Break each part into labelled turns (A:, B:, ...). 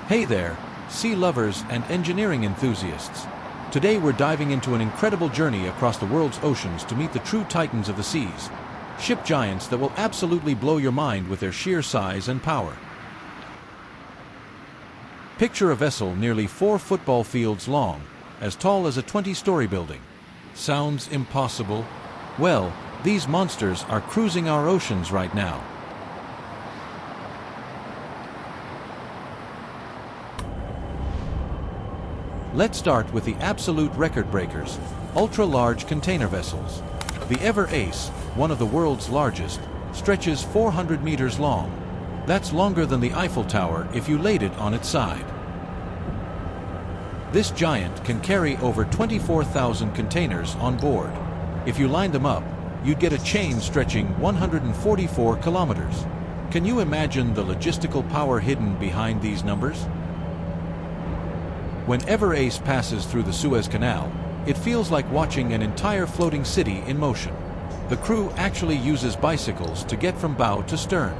A: Hey there, sea lovers and engineering enthusiasts. Today we're diving into an incredible journey across the world's oceans to meet the true titans of the seas. Ship giants that will absolutely blow your mind with their sheer size and power. Picture a vessel nearly 4 football fields long, as tall as a 20-story building. Sounds impossible? Well, these monsters are cruising our oceans right now. Let's start with the absolute record breakers, ultra-large container vessels. The Ever Ace, one of the world's largest, stretches 400 meters long. That's longer than the Eiffel Tower if you laid it on its side. This giant can carry over 24,000 containers on board. If you line them up, you'd get a chain stretching 144 kilometers. Can you imagine the logistical power hidden behind these numbers? When Ever Ace passes through the Suez Canal, it feels like watching an entire floating city in motion. The crew actually uses bicycles to get from bow to stern.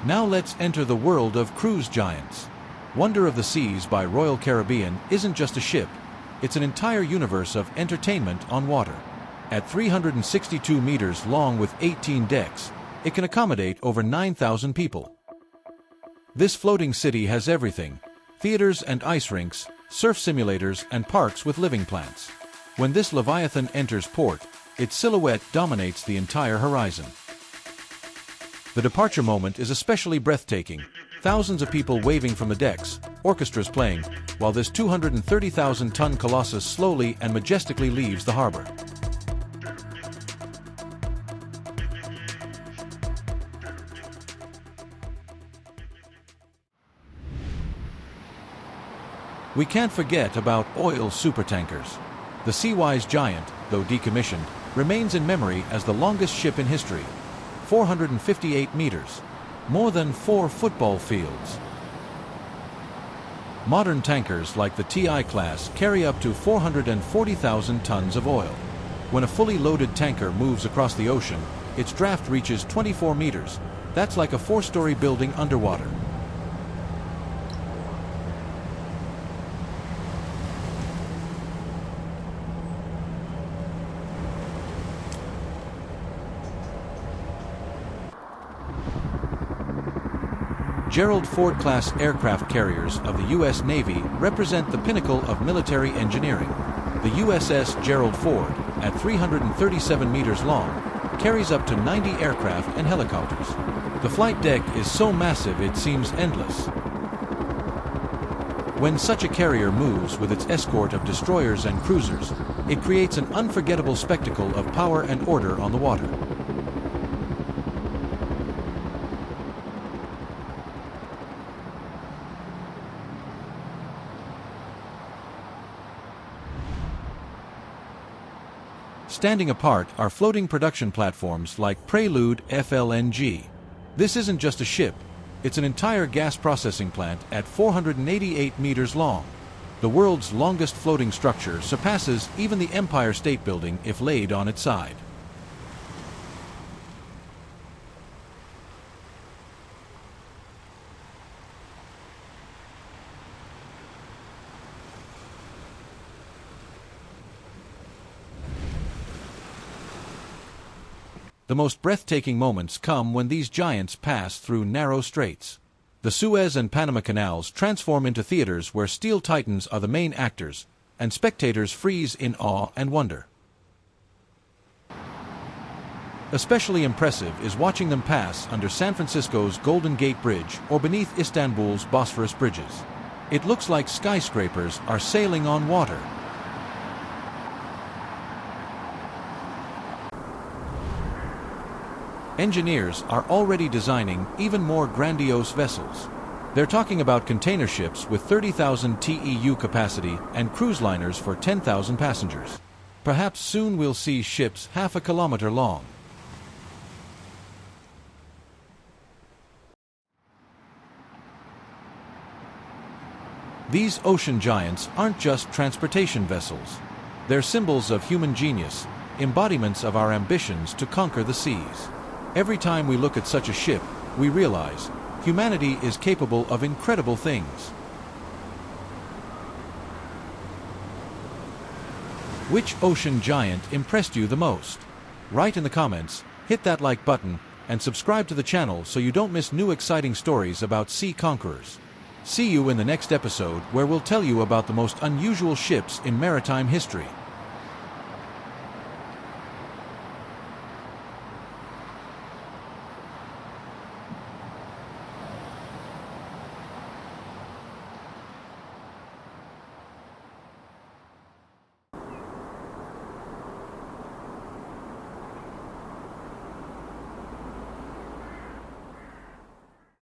A: Now let's enter the world of cruise giants. Wonder of the Seas by Royal Caribbean isn't just a ship, it's an entire universe of entertainment on water. At 362 meters long with 18 decks, it can accommodate over 9,000 people. This floating city has everything: theaters and ice rinks, surf simulators, and parks with living plants. When this Leviathan enters port, its silhouette dominates the entire horizon. The departure moment is especially breathtaking. Thousands of people waving from the decks, orchestras playing, while this 230,000-ton colossus slowly and majestically leaves the harbor. We can't forget about oil supertankers. The Seawise Giant, though decommissioned, remains in memory as the longest ship in history. 458 meters. More than 4 football fields. Modern tankers like the TI class carry up to 440,000 tons of oil. When a fully loaded tanker moves across the ocean, its draft reaches 24 meters. That's like a 4-story building underwater. Gerald Ford-class aircraft carriers of the U.S. Navy represent the pinnacle of military engineering. The USS Gerald Ford, at 337 meters long, carries up to 90 aircraft and helicopters. The flight deck is so massive it seems endless. When such a carrier moves with its escort of destroyers and cruisers, it creates an unforgettable spectacle of power and order on the water. Standing apart are floating production platforms like Prelude FLNG. This isn't just a ship, it's an entire gas processing plant at 488 meters long. The world's longest floating structure surpasses even the Empire State Building if laid on its side. The most breathtaking moments come when these giants pass through narrow straits. The Suez and Panama Canals transform into theaters where steel titans are the main actors, and spectators freeze in awe and wonder. Especially impressive is watching them pass under San Francisco's Golden Gate Bridge or beneath Istanbul's Bosphorus bridges. It looks like skyscrapers are sailing on water. Engineers are already designing even more grandiose vessels. They're talking about container ships with 30,000 TEU capacity and cruise liners for 10,000 passengers. Perhaps soon we'll see ships half a kilometer long. These ocean giants aren't just transportation vessels. They're symbols of human genius, embodiments of our ambitions to conquer the seas. Every time we look at such a ship, we realize humanity is capable of incredible things. Which ocean giant impressed you the most? Write in the comments, hit that like button, and subscribe to the channel so you don't miss new exciting stories about sea conquerors. See you in the next episode where we'll tell you about the most unusual ships in maritime history.